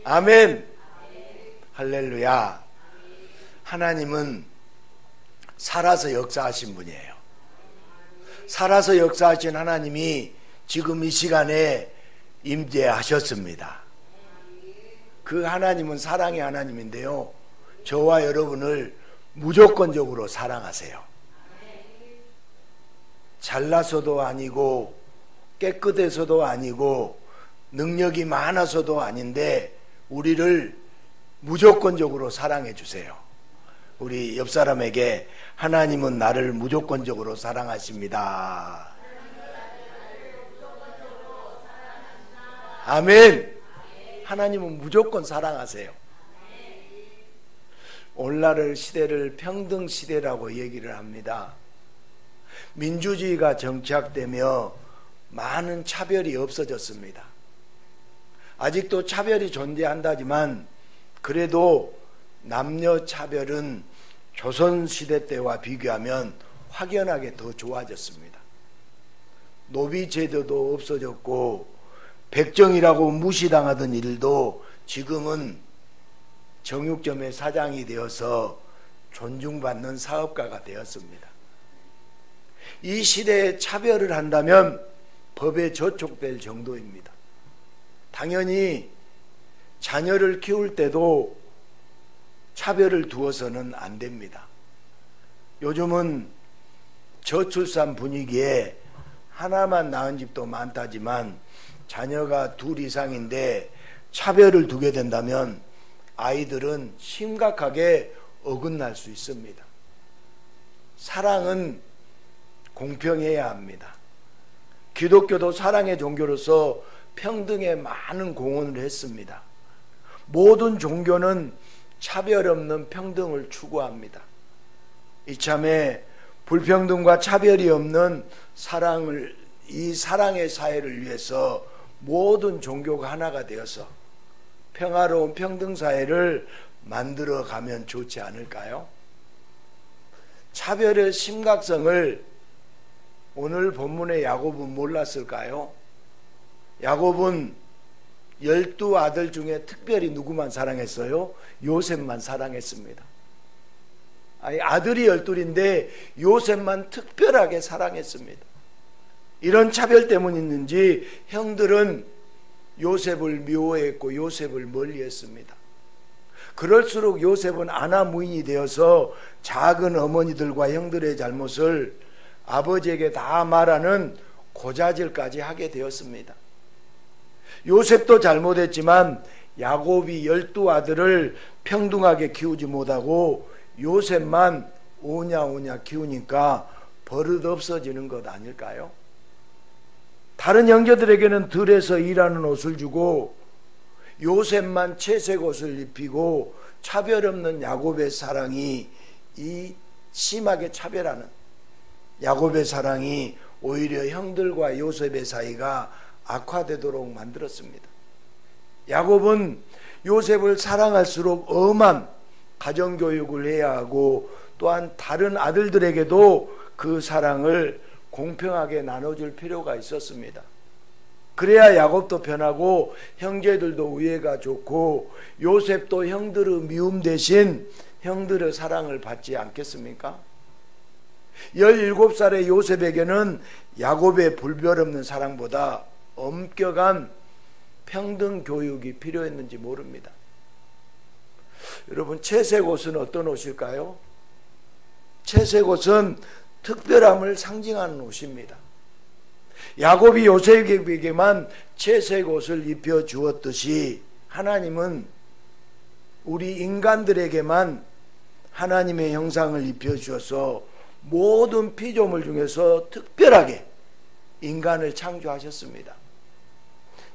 아멘. 할렐루야. 하나님은 살아서 역사하신 분이에요. 살아서 역사하신 하나님이 지금 이 시간에 임재하셨습니다. 그 하나님은 사랑의 하나님인데요, 저와 여러분을 무조건적으로 사랑하세요. 잘나서도 아니고 깨끗해서도 아니고 능력이 많아서도 아닌데 우리를 무조건적으로 사랑해 주세요. 우리 옆 사람에게 하나님은 나를 무조건적으로 사랑하십니다. 아멘. 하나님은 무조건 사랑하세요. 오늘날 시대를 평등 시대라고 얘기를 합니다. 민주주의가 정착되며 많은 차별이 없어졌습니다. 아직도 차별이 존재한다지만 그래도 남녀 차별은 조선시대 때와 비교하면 확연하게 더 좋아졌습니다. 노비제도도 없어졌고 백정이라고 무시당하던 일도 지금은 정육점의 사장이 되어서 존중받는 사업가가 되었습니다. 이 시대에 차별을 한다면 법에 저촉될 정도입니다. 당연히 자녀를 키울 때도 차별을 두어서는 안 됩니다. 요즘은 저출산 분위기에 하나만 낳은 집도 많다지만 자녀가 둘 이상인데 차별을 두게 된다면 아이들은 심각하게 어긋날 수 있습니다. 사랑은 공평해야 합니다. 기독교도 사랑의 종교로서 평등에 많은 공헌을 했습니다. 모든 종교는 차별 없는 평등을 추구합니다. 이참에 불평등과 차별이 없는 이 사랑의 사회를 위해서 모든 종교가 하나가 되어서 평화로운 평등사회를 만들어가면 좋지 않을까요? 차별의 심각성을 오늘 본문의 야곱은 몰랐을까요? 야곱은 12아들 중에 특별히 누구만 사랑했어요? 요셉만 사랑했습니다. 아들이 12인데 요셉만 특별하게 사랑했습니다. 이런 차별 때문인지 형들은 요셉을 미워했고 요셉을 멀리했습니다. 그럴수록 요셉은 아나무인이 되어서 작은 어머니들과 형들의 잘못을 아버지에게 다 말하는 고자질까지 하게 되었습니다. 요셉도 잘못했지만 야곱이 12아들을 평등하게 키우지 못하고 요셉만 오냐오냐 키우니까 버릇 없어지는 것 아닐까요? 다른 형제들에게는 들에서 일하는 옷을 주고 요셉만 채색 옷을 입히고 차별 없는 야곱의 사랑이 이 심하게 차별하는 야곱의 사랑이 오히려 형들과 요셉의 사이가 악화되도록 만들었습니다. 야곱은 요셉을 사랑할수록 엄한 가정교육을 해야 하고 또한 다른 아들들에게도 그 사랑을 공평하게 나눠줄 필요가 있었습니다. 그래야 야곱도 편하고 형제들도 우애가 좋고 요셉도 형들의 미움 대신 형들의 사랑을 받지 않겠습니까? 17살의 요셉에게는 야곱의 불별 없는 사랑보다 엄격한 평등 교육이 필요했는지 모릅니다. 여러분, 채색 옷은 어떤 옷일까요? 채색 옷은 특별함을 상징하는 옷입니다. 야곱이 요셉에게만 채색 옷을 입혀 주었듯이 하나님은 우리 인간들에게만 하나님의 형상을 입혀 주어서 모든 피조물 중에서 특별하게 인간을 창조하셨습니다.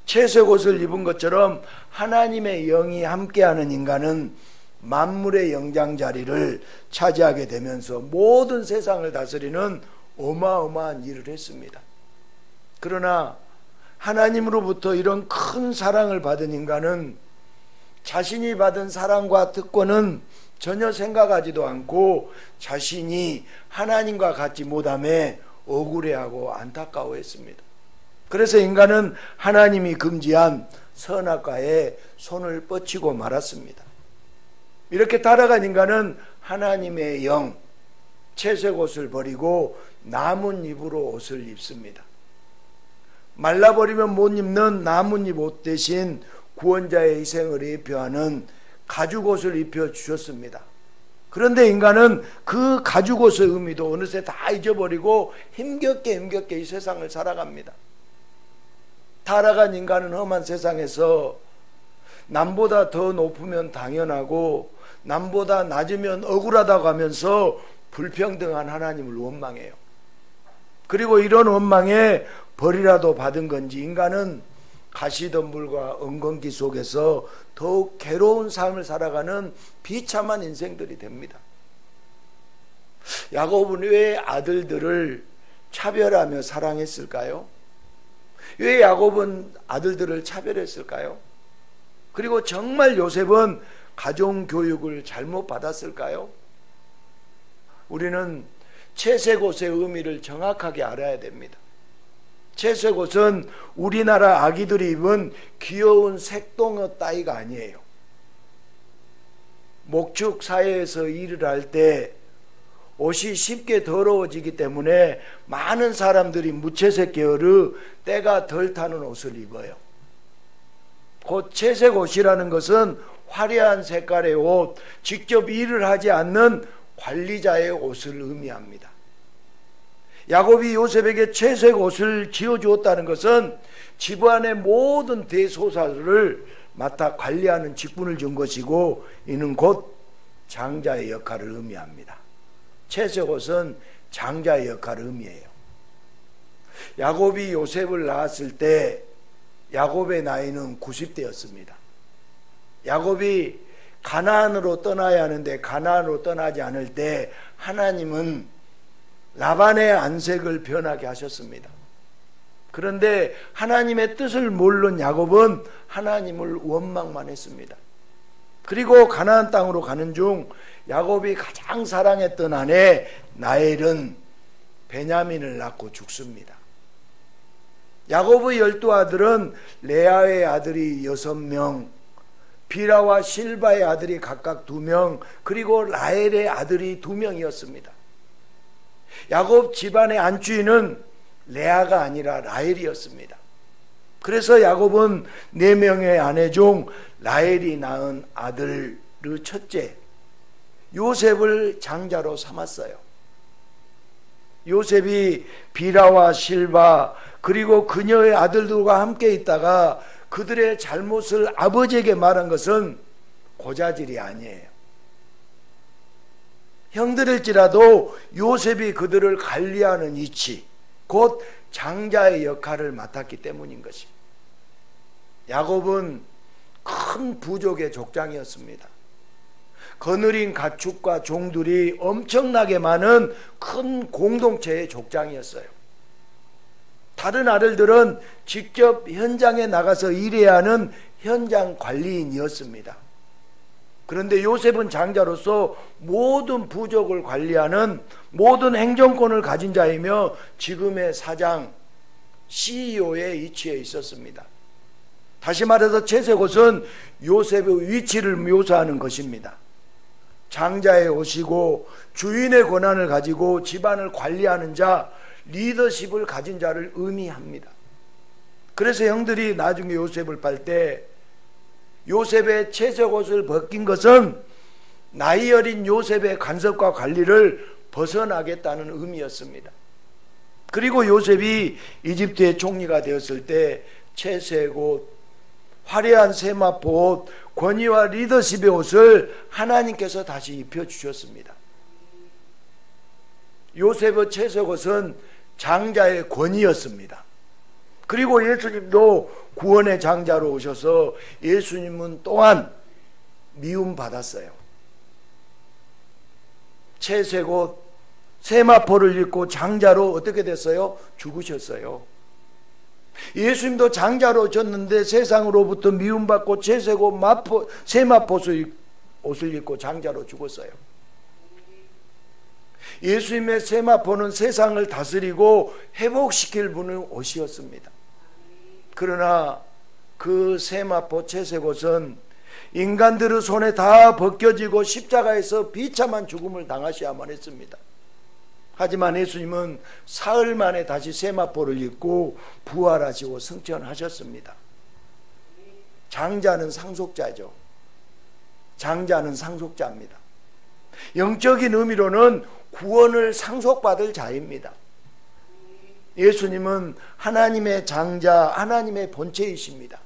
채색 옷을 입은 것처럼 하나님의 영이 함께하는 인간은 만물의 영장 자리를 차지하게 되면서 모든 세상을 다스리는 어마어마한 일을 했습니다. 그러나 하나님으로부터 이런 큰 사랑을 받은 인간은 자신이 받은 사랑과 특권은 전혀 생각하지도 않고 자신이 하나님과 같지 못함에 억울해하고 안타까워했습니다. 그래서 인간은 하나님이 금지한 선악과에 손을 뻗치고 말았습니다. 이렇게 타락한 인간은 하나님의 영, 채색 옷을 버리고 나뭇잎으로 옷을 입습니다. 말라버리면 못 입는 나뭇잎 옷 대신 구원자의 희생을 예표하는 가죽옷을 입혀주셨습니다. 그런데 인간은 그 가죽옷의 의미도 어느새 다 잊어버리고 힘겹게 이 세상을 살아갑니다. 타락한 인간은 험한 세상에서 남보다 더 높으면 당연하고 남보다 낮으면 억울하다고 하면서 불평등한 하나님을 원망해요. 그리고 이런 원망에 벌이라도 받은 건지 인간은 가시덤불과 엉겅기 속에서 더욱 괴로운 삶을 살아가는 비참한 인생들이 됩니다. 야곱은 왜 아들들을 차별하며 사랑했을까요? 왜 야곱은 아들들을 차별했을까요? 그리고 정말 요셉은 가정교육을 잘못 받았을까요? 우리는 채색옷의 의미를 정확하게 알아야 됩니다. 채색옷은 우리나라 아기들이 입은 귀여운 색동옷 따위가 아니에요. 목축 사회에서 일을 할 때 옷이 쉽게 더러워지기 때문에 많은 사람들이 무채색 계열의 때가 덜 타는 옷을 입어요. 곧 채색 옷이라는 것은 화려한 색깔의 옷, 직접 일을 하지 않는 관리자의 옷을 의미합니다. 야곱이 요셉에게 채색 옷을 지어주었다는 것은 집안의 모든 대소사를 맡아 관리하는 직분을 준 것이고 이는 곧 장자의 역할을 의미합니다. 채색 옷은 장자의 역할을 의미해요. 야곱이 요셉을 낳았을 때 야곱의 나이는 90대였습니다. 야곱이 가나안으로 떠나야 하는데 가나안으로 떠나지 않을 때 하나님은 라반의 안색을 변하게 하셨습니다. 그런데 하나님의 뜻을 모르는 야곱은 하나님을 원망만 했습니다. 그리고 가나안 땅으로 가는 중 야곱이 가장 사랑했던 아내 라헬은 베냐민을 낳고 죽습니다. 야곱의 12아들은 레아의 아들이 6명, 비라와 실바의 아들이 각각 2명, 그리고 라헬의 아들이 2명이었습니다. 야곱 집안의 안주인은 레아가 아니라 라헬이었습니다. 그래서 야곱은 4명의 아내 중 라헬이 낳은 아들의 첫째 요셉을 장자로 삼았어요. 요셉이 비라와 실바 그리고 그녀의 아들들과 함께 있다가 그들의 잘못을 아버지에게 말한 것은 고자질이 아니에요. 형들일지라도 요셉이 그들을 관리하는 이치, 곧 장자의 역할을 맡았기 때문인 것입니다. 야곱은 큰 부족의 족장이었습니다. 거느린 가축과 종들이 엄청나게 많은 큰 공동체의 족장이었어요. 다른 아들들은 직접 현장에 나가서 일해야 하는 현장 관리인이었습니다. 그런데 요셉은 장자로서 모든 부족을 관리하는 모든 행정권을 가진 자이며 지금의 사장, CEO의 위치에 있었습니다. 다시 말해서 채색옷은 요셉의 위치를 묘사하는 것입니다. 장자의 옷이고 주인의 권한을 가지고 집안을 관리하는 자, 리더십을 가진 자를 의미합니다. 그래서 형들이 나중에 요셉을 팔 때 요셉의 채색옷을 벗긴 것은 나이 어린 요셉의 간섭과 관리를 벗어나겠다는 의미였습니다. 그리고 요셉이 이집트의 총리가 되었을 때 채색옷, 화려한 세마포 옷, 권위와 리더십의 옷을 하나님께서 다시 입혀주셨습니다. 요셉의 채색옷은 장자의 권위였습니다. 그리고 예수님도 구원의 장자로 오셔서 예수님은 또한 미움받았어요. 채색옷, 세마포를 입고 장자로 어떻게 됐어요? 죽으셨어요. 예수님도 장자로 오셨는데 세상으로부터 미움받고 채색옷, 세마포 옷을 입고 장자로 죽었어요. 예수님의 세마포는 세상을 다스리고 회복시킬 분의 옷이었습니다. 그러나 그 세마포 채색옷은 인간들의 손에 다 벗겨지고 십자가에서 비참한 죽음을 당하셔야만 했습니다. 하지만 예수님은 사흘 만에 다시 세마포를 입고 부활하시고 승천하셨습니다. 장자는 상속자죠. 장자는 상속자입니다. 영적인 의미로는 구원을 상속받을 자입니다. 예수님은 하나님의 장자, 하나님의 본체이십니다.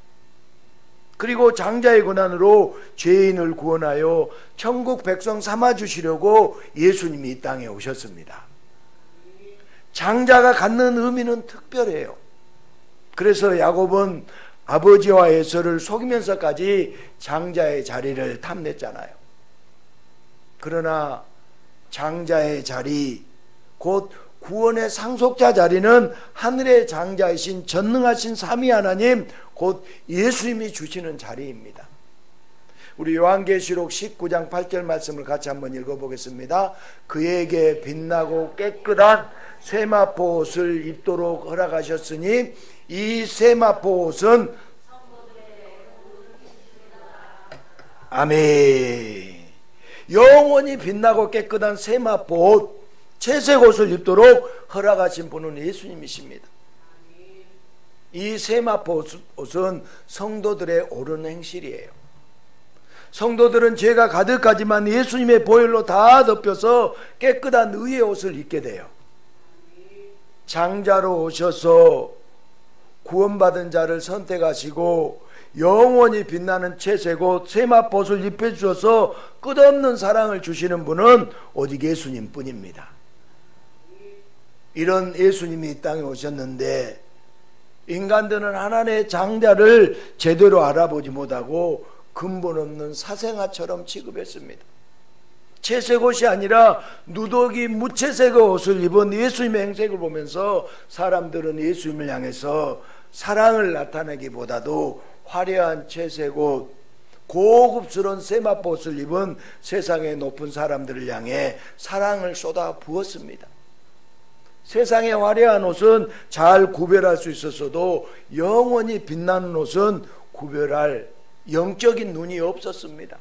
그리고 장자의 권한으로 죄인을 구원하여 천국 백성 삼아주시려고 예수님이 이 땅에 오셨습니다. 장자가 갖는 의미는 특별해요. 그래서 야곱은 아버지와 에서를 속이면서까지 장자의 자리를 탐냈잖아요. 그러나 장자의 자리, 곧 구원의 상속자 자리는 하늘의 장자이신 전능하신 삼위 하나님, 곧 예수님이 주시는 자리입니다. 우리 요한계시록 19장 8절 말씀을 같이 한번 읽어보겠습니다. 그에게 빛나고 깨끗한 세마포 옷을 입도록 허락하셨으니 이 세마포 옷은 아멘. 영원히 빛나고 깨끗한 세마포 옷, 채색 옷을 입도록 허락하신 분은 예수님이십니다. 이 세마포 옷은 성도들의 옳은 행실이에요. 성도들은 죄가 가득하지만 예수님의 보혈로 다 덮여서 깨끗한 의의 옷을 입게 돼요. 장자로 오셔서 구원받은 자를 선택하시고 영원히 빛나는 채색옷 세마포옷을 입혀주셔서 끝없는 사랑을 주시는 분은 오직 예수님 뿐입니다. 이런 예수님이 이 땅에 오셨는데 인간들은 하나님의 장자를 제대로 알아보지 못하고 근본 없는 사생아처럼 취급했습니다. 채색옷이 아니라 누더기 무채색의 옷을 입은 예수님의 행색을 보면서 사람들은 예수님을 향해서 사랑을 나타내기보다도 화려한 채색옷, 고급스러운 세마포옷을 입은 세상의 높은 사람들을 향해 사랑을 쏟아 부었습니다. 세상의 화려한 옷은 잘 구별할 수 있었어도 영원히 빛나는 옷은 구별할 영적인 눈이 없었습니다.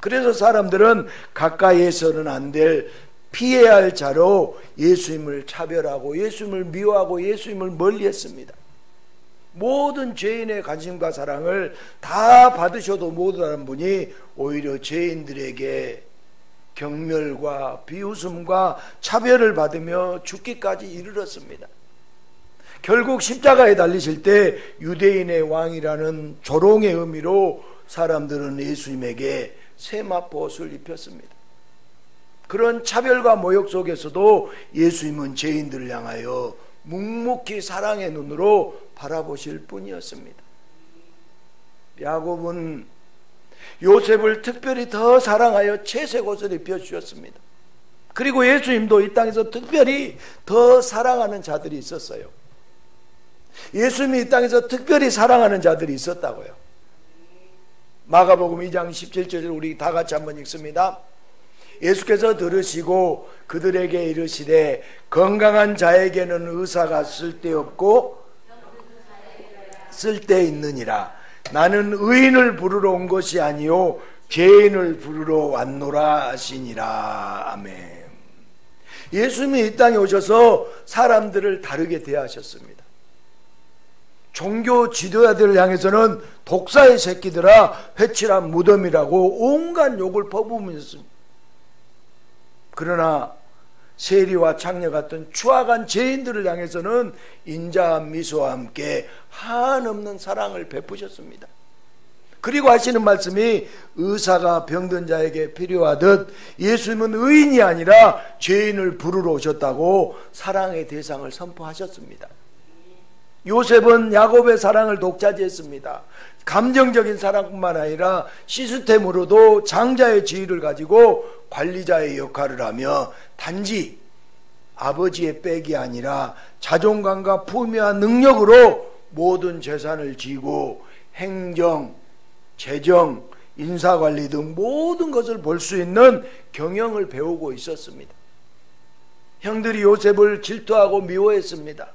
그래서 사람들은 가까이에서는 안 될 피해야 할 자로 예수님을 차별하고 예수님을 미워하고 예수님을 멀리했습니다. 모든 죄인의 관심과 사랑을 다 받으셔도 못하는 분이 오히려 죄인들에게 경멸과 비웃음과 차별을 받으며 죽기까지 이르렀습니다. 결국 십자가에 달리실 때 유대인의 왕이라는 조롱의 의미로 사람들은 예수님에게 세마포옷을 입혔습니다. 그런 차별과 모욕 속에서도 예수님은 죄인들을 향하여 묵묵히 사랑의 눈으로 바라보실 뿐이었습니다. 야곱은 요셉을 특별히 더 사랑하여 채색 옷을 입혀주셨습니다. 그리고 예수님도 이 땅에서 특별히 더 사랑하는 자들이 있었어요. 예수님이 이 땅에서 특별히 사랑하는 자들이 있었다고요. 마가복음 2장 17절을 우리 다 같이 한번 읽습니다. 예수께서 들으시고 그들에게 이르시되 건강한 자에게는 의사가 쓸데없고 쓸데있느니라. 나는 의인을 부르러 온 것이 아니요 죄인을 부르러 왔노라 하시니라. 아멘. 예수님이 이 땅에 오셔서 사람들을 다르게 대하셨습니다. 종교 지도자들을 향해서는 독사의 새끼들아 회칠한 무덤이라고 온갖 욕을 퍼부으셨습니다. 그러나 세리와 창녀 같은 추악한 죄인들을 향해서는 인자한 미소와 함께 한없는 사랑을 베푸셨습니다. 그리고 하시는 말씀이 의사가 병든 자에게 필요하듯 예수님은 의인이 아니라 죄인을 부르러 오셨다고 사랑의 대상을 선포하셨습니다. 요셉은 야곱의 사랑을 독차지했습니다. 감정적인 사랑뿐만 아니라 시스템으로도 장자의 지위를 가지고 관리자의 역할을 하며 단지 아버지의 빽이 아니라 자존감과 품위와 능력으로 모든 재산을 쥐고 행정, 재정, 인사관리 등 모든 것을 볼 수 있는 경영을 배우고 있었습니다. 형들이 요셉을 질투하고 미워했습니다.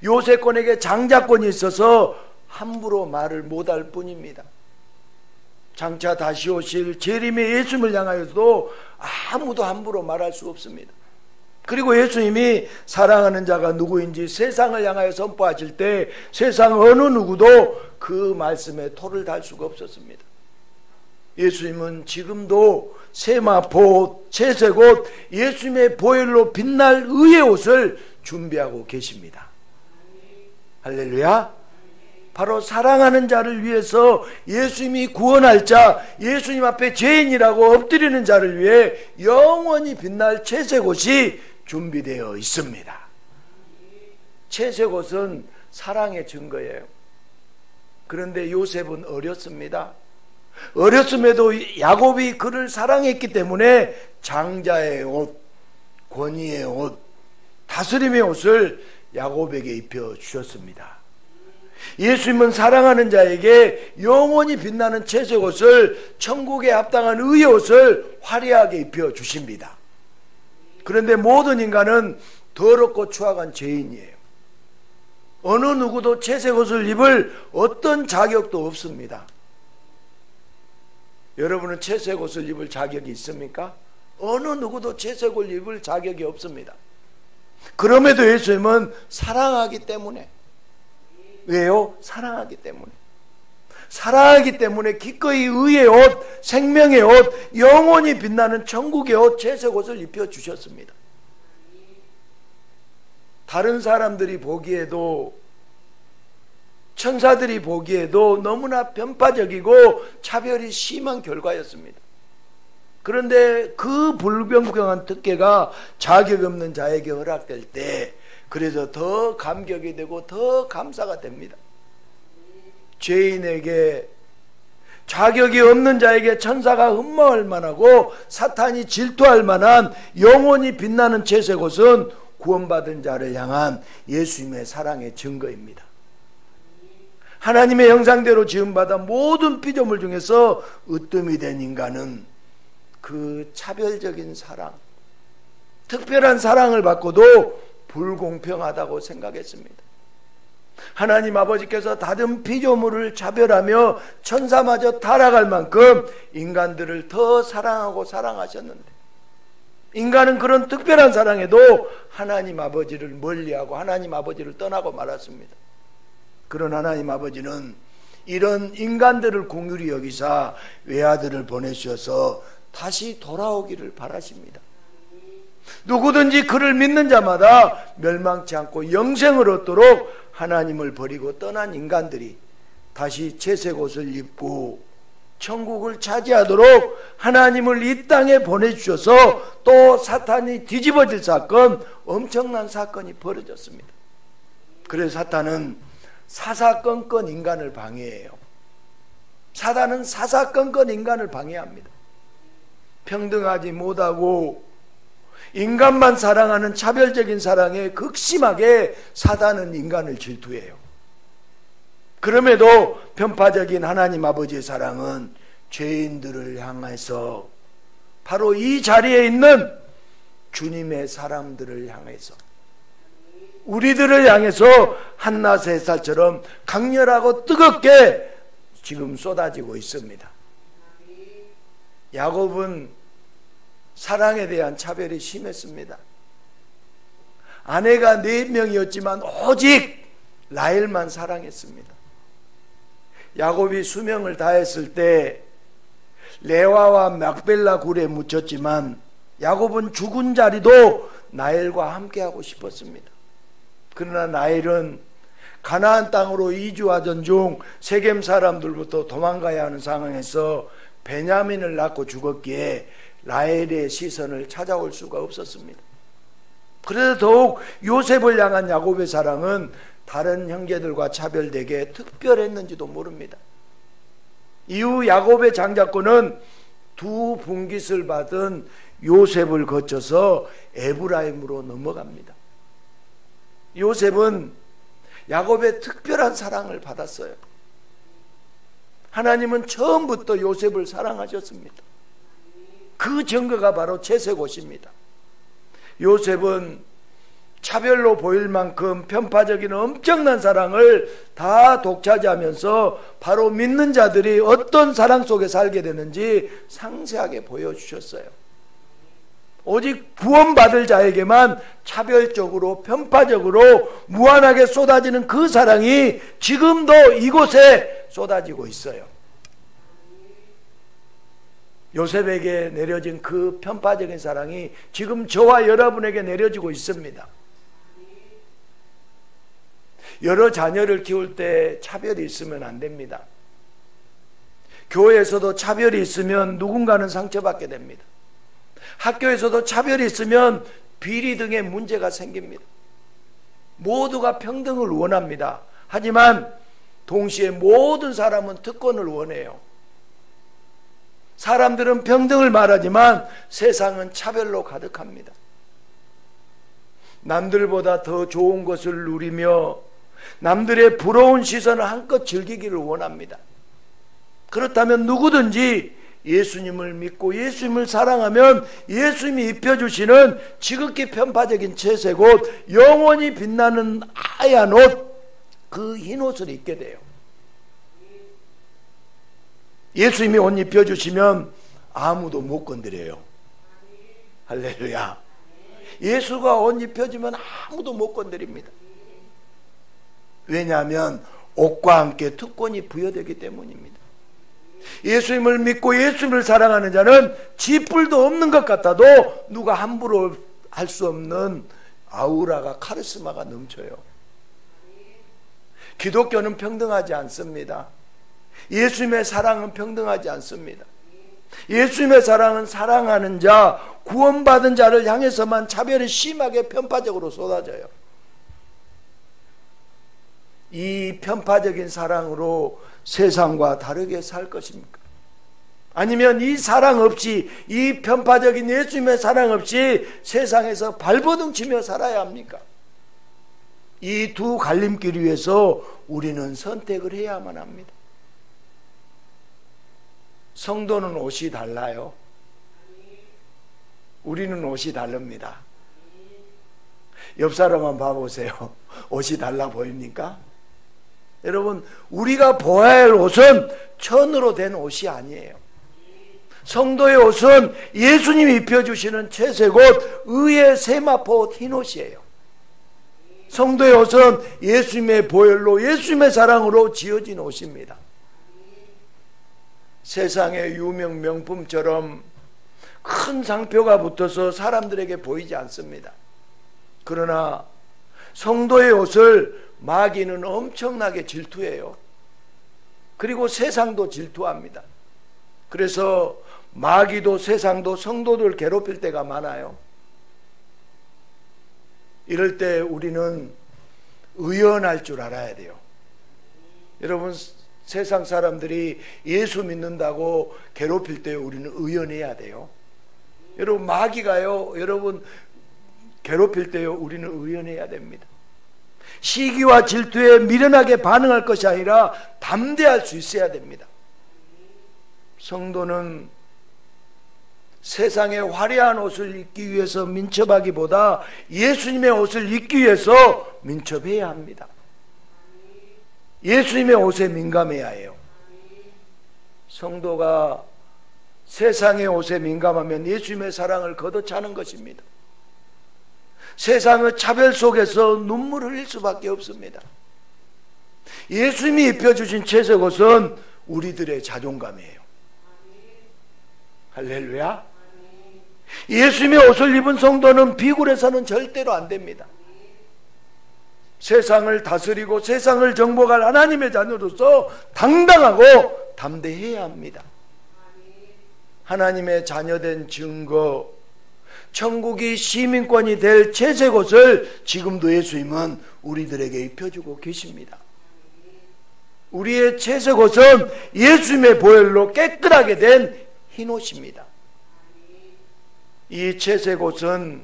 요셉권에게 장자권이 있어서 함부로 말을 못할 뿐입니다. 장차 다시 오실 재림의 예수님을 향하여도 아무도 함부로 말할 수 없습니다. 그리고 예수님이 사랑하는 자가 누구인지 세상을 향하여 선포하실 때 세상 어느 누구도 그 말씀에 토를 달 수가 없었습니다. 예수님은 지금도 세마포, 채색옷, 예수님의 보혈로 빛날 의의 옷을 준비하고 계십니다. 할렐루야. 바로 사랑하는 자를 위해서 예수님이 구원할 자, 예수님 앞에 죄인이라고 엎드리는 자를 위해 영원히 빛날 채색옷이 준비되어 있습니다. 채색옷은 사랑의 증거예요. 그런데 요셉은 어렸습니다. 어렸음에도 야곱이 그를 사랑했기 때문에 장자의 옷, 권위의 옷, 다스림의 옷을 야곱에게 입혀주셨습니다. 예수님은 사랑하는 자에게 영원히 빛나는 채색옷을, 천국에 합당한 의의 옷을 화려하게 입혀주십니다. 그런데 모든 인간은 더럽고 추악한 죄인이에요. 어느 누구도 채색옷을 입을 어떤 자격도 없습니다. 여러분은 채색옷을 입을 자격이 있습니까? 어느 누구도 채색옷을 입을 자격이 없습니다. 그럼에도 예수님은 사랑하기 때문에, 왜요? 사랑하기 때문에. 사랑하기 때문에 기꺼이 의의 옷, 생명의 옷, 영원히 빛나는 천국의 옷, 채색옷을 입혀주셨습니다. 다른 사람들이 보기에도, 천사들이 보기에도 너무나 편파적이고 차별이 심한 결과였습니다. 그런데 그 불공평한 특혜가 자격 없는 자에게 허락될 때 그래서 더 감격이 되고 더 감사가 됩니다. 죄인에게, 자격이 없는 자에게 천사가 흠모할 만하고 사탄이 질투할 만한 영원히 빛나는 채색옷은 구원받은 자를 향한 예수님의 사랑의 증거입니다. 하나님의 형상대로 지음받아 모든 피조물 중에서 으뜸이 된 인간은 그 차별적인 사랑, 특별한 사랑을 받고도 불공평하다고 생각했습니다. 하나님 아버지께서 다른 피조물을 차별하며 천사마저 타락할 만큼 인간들을 더 사랑하고 사랑하셨는데, 인간은 그런 특별한 사랑에도 하나님 아버지를 멀리하고 하나님 아버지를 떠나고 말았습니다. 그런 하나님 아버지는 이런 인간들을 긍휼히 여기사 외아들을 보내주셔서 다시 돌아오기를 바라십니다. 누구든지 그를 믿는 자마다 멸망치 않고 영생을 얻도록 하나님을 버리고 떠난 인간들이 다시 채색옷을 입고 천국을 차지하도록 하나님을 이 땅에 보내주셔서 또 사탄이 뒤집어질 사건, 엄청난 사건이 벌어졌습니다. 그래서 사탄은 사사건건 인간을 방해해요. 사단은 사사건건 인간을 방해합니다. 평등하지 못하고 인간만 사랑하는 차별적인 사랑에 극심하게 사단은 인간을 질투해요. 그럼에도 편파적인 하나님 아버지의 사랑은 죄인들을 향해서, 바로 이 자리에 있는 주님의 사람들을 향해서, 우리들을 향해서 한낮의 햇살처럼 강렬하고 뜨겁게 지금 쏟아지고 있습니다. 야곱은 사랑에 대한 차별이 심했습니다. 아내가 4명이었지만 오직 라헬만 사랑했습니다. 야곱이 수명을 다했을 때 레와와 막벨라 굴에 묻혔지만 야곱은 죽은 자리도 라헬과 함께하고 싶었습니다. 그러나 라헬은 가나안 땅으로 이주하던 중 세겜 사람들부터 도망가야 하는 상황에서 베냐민을 낳고 죽었기에 라헬의 시선을 찾아올 수가 없었습니다. 그래서 더욱 요셉을 향한 야곱의 사랑은 다른 형제들과 차별되게 특별했는지도 모릅니다. 이후 야곱의 장자권은 두 분깃을 받은 요셉을 거쳐서 에브라임으로 넘어갑니다. 요셉은 야곱의 특별한 사랑을 받았어요. 하나님은 처음부터 요셉을 사랑하셨습니다. 그 증거가 바로 채색옷입니다. 요셉은 차별로 보일 만큼 편파적인 엄청난 사랑을 다 독차지하면서 바로 믿는 자들이 어떤 사랑 속에 살게 되는지 상세하게 보여주셨어요. 오직 구원받을 자에게만 차별적으로 편파적으로 무한하게 쏟아지는 그 사랑이 지금도 이곳에 쏟아지고 있어요. 요셉에게 내려진 그 편파적인 사랑이 지금 저와 여러분에게 내려지고 있습니다. 여러 자녀를 키울 때 차별이 있으면 안 됩니다. 교회에서도 차별이 있으면 누군가는 상처받게 됩니다. 학교에서도 차별이 있으면 비리 등의 문제가 생깁니다. 모두가 평등을 원합니다. 하지만 동시에 모든 사람은 특권을 원해요. 사람들은 평등을 말하지만 세상은 차별로 가득합니다. 남들보다 더 좋은 것을 누리며 남들의 부러운 시선을 한껏 즐기기를 원합니다. 그렇다면 누구든지 예수님을 믿고 예수님을 사랑하면 예수님이 입혀주시는 지극히 편파적인 채색 옷, 영원히 빛나는 하얀 옷, 그 흰 옷을 입게 돼요. 예수님이 옷 입혀주시면 아무도 못 건드려요. 할렐루야. 예수가 옷 입혀주면 아무도 못 건드립니다. 왜냐하면 옷과 함께 특권이 부여되기 때문입니다. 예수님을 믿고 예수님을 사랑하는 자는 쥐뿔도 없는 것 같아도 누가 함부로 할 수 없는 아우라가, 카리스마가 넘쳐요. 기독교는 평등하지 않습니다. 예수님의 사랑은 평등하지 않습니다. 예수님의 사랑은 사랑하는 자, 구원받은 자를 향해서만 차별이 심하게 편파적으로 쏟아져요. 이 편파적인 사랑으로 세상과 다르게 살 것입니까? 아니면 이 사랑 없이, 이 편파적인 예수님의 사랑 없이 세상에서 발버둥 치며 살아야 합니까? 이 두 갈림길 위에서 우리는 선택을 해야만 합니다. 성도는 옷이 달라요. 우리는 옷이 다릅니다. 옆 사람 한번 봐보세요. 옷이 달라 보입니까? 여러분, 우리가 보아야 할 옷은 천으로 된 옷이 아니에요. 성도의 옷은 예수님이 입혀주시는 채색 옷, 의의 세마포 옷, 흰 옷이에요. 성도의 옷은 예수님의 보혈로, 예수님의 사랑으로 지어진 옷입니다. 세상의 유명 명품처럼 큰 상표가 붙어서 사람들에게 보이지 않습니다. 그러나 성도의 옷을 마귀는 엄청나게 질투해요. 그리고 세상도 질투합니다. 그래서 마귀도 세상도 성도들 괴롭힐 때가 많아요. 이럴 때 우리는 의연할 줄 알아야 돼요. 여러분, 세상 사람들이 예수 믿는다고 괴롭힐 때 우리는 의연해야 돼요. 여러분, 마귀가요, 여러분 괴롭힐 때요, 우리는 의연해야 됩니다. 시기와 질투에 미련하게 반응할 것이 아니라 담대할 수 있어야 됩니다. 성도는 세상의 화려한 옷을 입기 위해서 민첩하기보다 예수님의 옷을 입기 위해서 민첩해야 합니다. 예수님의 옷에 민감해야 해요. 성도가 세상의 옷에 민감하면 예수님의 사랑을 걷어차는 것입니다. 세상의 차별 속에서 눈물을 흘릴 수밖에 없습니다. 예수님이 입혀주신 채색 옷은 우리들의 자존감이에요. 할렐루야. 예수님의 옷을 입은 성도는 비굴해서는 절대로 안 됩니다. 세상을 다스리고 세상을 정복할 하나님의 자녀로서 당당하고 담대해야 합니다. 하나님의 자녀된 증거, 천국이 시민권이 될 채색 옷을 지금도 예수님은 우리들에게 입혀주고 계십니다. 우리의 채색 옷은 예수님의 보혈로 깨끗하게 된 흰 옷입니다. 이 채색 옷은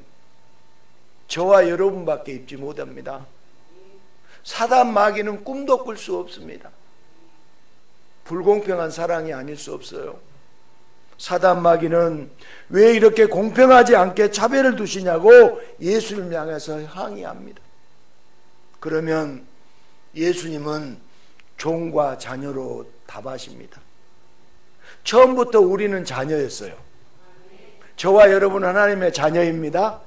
저와 여러분밖에 입지 못합니다. 사단 마귀는 꿈도 꿀 수 없습니다. 불공평한 사랑이 아닐 수 없어요. 사단 마귀는 왜 이렇게 공평하지 않게 차별을 두시냐고 예수님을 향해서 항의합니다. 그러면 예수님은 종과 자녀로 답하십니다. 처음부터 우리는 자녀였어요. 저와 여러분 하나님의 자녀입니다.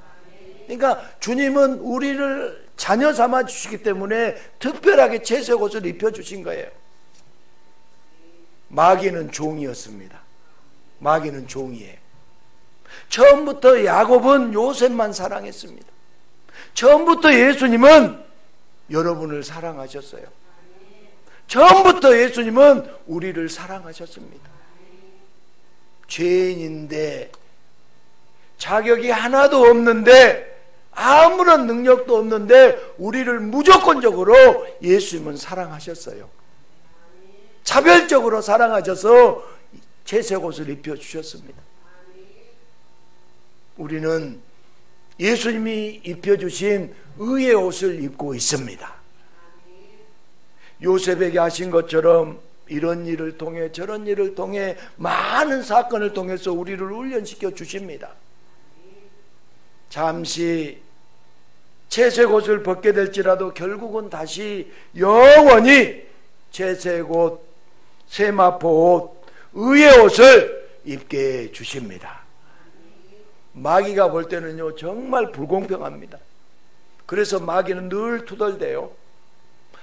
그러니까 주님은 우리를 자녀 삼아 주시기 때문에 특별하게 채색 옷을 입혀주신 거예요. 마귀는 종이었습니다. 마귀는 종이에요. 처음부터 야곱은 요셉만 사랑했습니다. 처음부터 예수님은 여러분을 사랑하셨어요. 처음부터 예수님은 우리를 사랑하셨습니다. 죄인인데 자격이 하나도 없는데 아무런 능력도 없는데 우리를 무조건적으로 예수님은 사랑하셨어요. 차별적으로 사랑하셔서 채색 옷을 입혀주셨습니다. 우리는 예수님이 입혀주신 의의 옷을 입고 있습니다. 요셉에게 하신 것처럼 이런 일을 통해 저런 일을 통해 많은 사건을 통해서 우리를 훈련시켜 주십니다. 잠시 채색 옷을 벗게 될지라도 결국은 다시 영원히 채색 옷, 세마포 옷, 의의 옷을 입게 주십니다. 마귀가 볼 때는요 정말 불공평합니다. 그래서 마귀는 늘 투덜대요.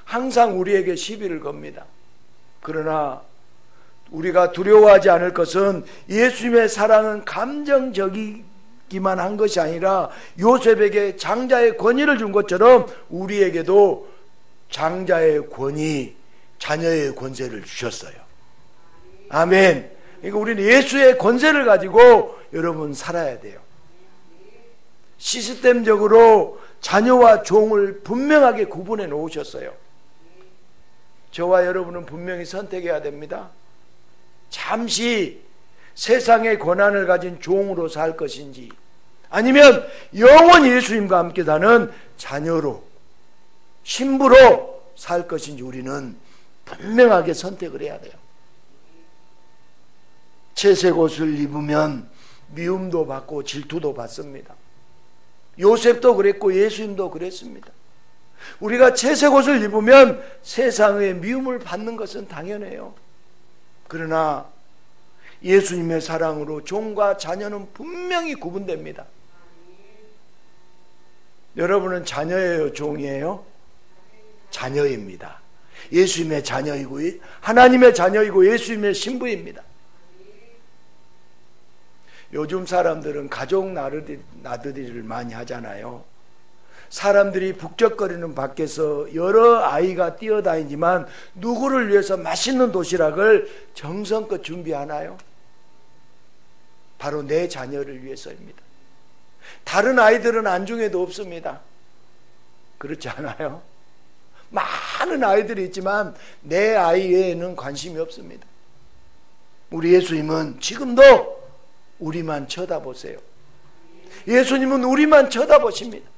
항상 우리에게 시비를 겁니다. 그러나 우리가 두려워하지 않을 것은 예수님의 사랑은 감정적이기만 한 것이 아니라 요셉에게 장자의 권위를 준 것처럼 우리에게도 장자의 권위, 자녀의 권세를 주셨어요. 아멘. 그러니까 우리는 예수의 권세를 가지고 여러분 살아야 돼요. 시스템적으로 자녀와 종을 분명하게 구분해 놓으셨어요. 저와 여러분은 분명히 선택해야 됩니다. 잠시 세상의 권한을 가진 종으로 살 것인지 아니면 영원히 예수님과 함께 사는 자녀로 신부로 살 것인지 우리는 분명하게 선택을 해야 돼요. 채색 옷을 입으면 미움도 받고 질투도 받습니다. 요셉도 그랬고 예수님도 그랬습니다. 우리가 채색 옷을 입으면 세상의 미움을 받는 것은 당연해요. 그러나 예수님의 사랑으로 종과 자녀는 분명히 구분됩니다. 여러분은 자녀예요, 종이에요? 자녀입니다. 예수님의 자녀이고 하나님의 자녀이고 예수님의 신부입니다. 요즘 사람들은 가족 나들이를 많이 하잖아요. 사람들이 북적거리는 밖에서 여러 아이가 뛰어다니지만 누구를 위해서 맛있는 도시락을 정성껏 준비하나요? 바로 내 자녀를 위해서입니다. 다른 아이들은 안중에도 없습니다. 그렇지 않아요? 많은 아이들이 있지만 내 아이에는 관심이 없습니다. 우리 예수님은 지금도 우리만 쳐다보세요. 예수님은 우리만 쳐다보십니다.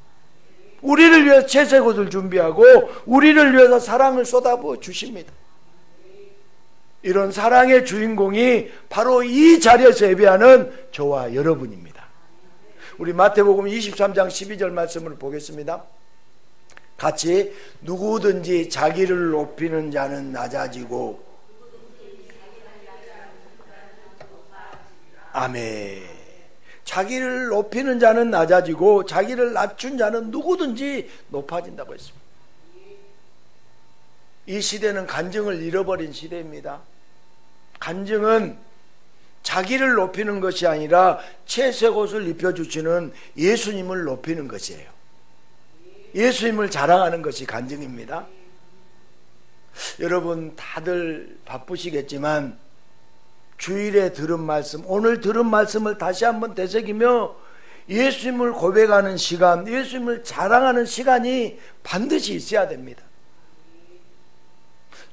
우리를 위해서 채색 옷을 준비하고 우리를 위해서 사랑을 쏟아부어 주십니다. 이런 사랑의 주인공이 바로 이 자리에서 예배하는 저와 여러분입니다. 우리 마태복음 23장 12절 말씀을 보겠습니다. 같이 누구든지 자기를 높이는 자는 낮아지고 아멘. 자기를 높이는 자는 낮아지고 자기를 낮춘 자는 누구든지 높아진다고 했습니다. 이 시대는 간증을 잃어버린 시대입니다. 간증은 자기를 높이는 것이 아니라 채색 옷을 입혀주시는 예수님을 높이는 것이에요. 예수님을 자랑하는 것이 간증입니다. 여러분 다들 바쁘시겠지만 주일에 들은 말씀, 오늘 들은 말씀을 다시 한번 되새기며 예수님을 고백하는 시간, 예수님을 자랑하는 시간이 반드시 있어야 됩니다.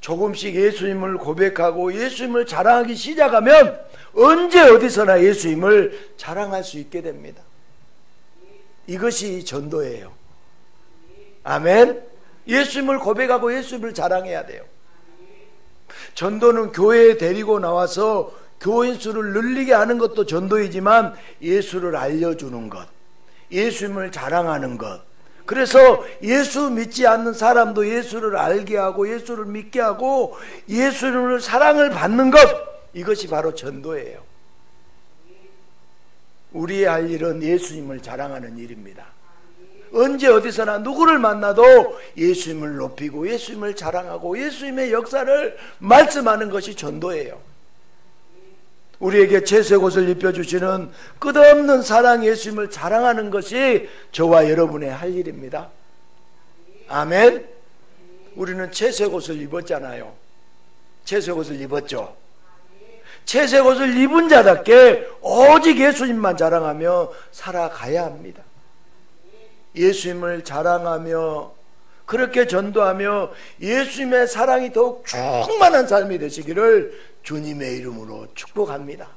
조금씩 예수님을 고백하고 예수님을 자랑하기 시작하면 언제 어디서나 예수님을 자랑할 수 있게 됩니다. 이것이 전도예요. 아멘. 예수님을 고백하고 예수님을 자랑해야 돼요. 전도는 교회에 데리고 나와서 교인 수를 늘리게 하는 것도 전도이지만 예수를 알려주는 것, 예수님을 자랑하는 것. 그래서 예수 믿지 않는 사람도 예수를 알게 하고 예수를 믿게 하고 예수님을 사랑을 받는 것, 이것이 바로 전도예요. 우리의 할 일은 예수님을 자랑하는 일입니다. 언제 어디서나 누구를 만나도 예수님을 높이고 예수님을 자랑하고 예수님의 역사를 말씀하는 것이 전도예요. 우리에게 채색 옷을 입혀주시는 끝없는 사랑 예수님을 자랑하는 것이 저와 여러분의 할 일입니다. 아멘. 우리는 채색 옷을 입었잖아요. 채색 옷을 입었죠. 채색 옷을 입은 자답게 오직 예수님만 자랑하며 살아가야 합니다. 예수님을 자랑하며 그렇게 전도하며 예수님의 사랑이 더욱 충만한 삶이 되시기를 주님의 이름으로 축복합니다.